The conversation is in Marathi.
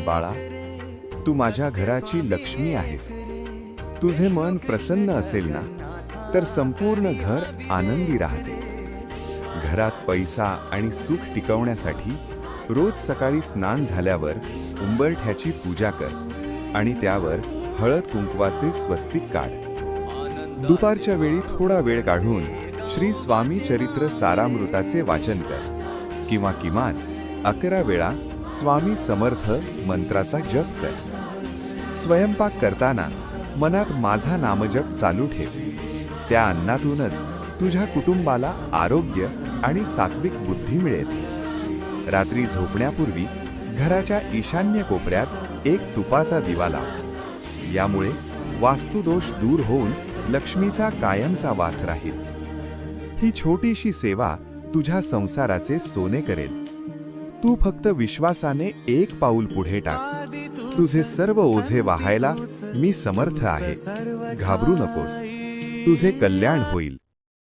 बाळा, तू माझ्या घराची लक्ष्मी आहेस. तुझे मन प्रसन्न असेल ना, तर संपूर्ण घर आनंदी राहते. घरात पैसा आणि सुख टिकवण्यासाठी रोज सकाळी स्नान झाल्यावर उंबरठ्याची पूजा कर आणि त्यावर हळद कुंकवाचे स्वस्तिक काढ. दुपारच्या वेळी थोडा वेळ काढून श्री स्वामी चरित्र सारामृताचे वाचन कर किंवा किमान 11 वेळा स्वामी समर्थ मंत्राचा जप कर. स्वयंपाक करताना मनात माझा नामजप चालू ठेव. त्या अन्नातूनच तुझ्या कुटुंबाला आरोग्य आणि सात्विक बुद्धी मिळेल. रात्री झोपण्यापूर्वी घराच्या ईशान्य कोपऱ्यात एक तुपाचा दिवा लाव. यामुळे वास्तुदोष दूर होऊन लक्ष्मीचा कायमचा वास राहील. ही छोटीशी सेवा तुझ्या संसाराचे सोने करेल. तू फक्त विश्वासाने एक पाऊल पुढे टाक. तुझे सर्व ओझे वाहायला मी समर्थ आहे. घाबरू नकोस. तुझे कल्याण होईल.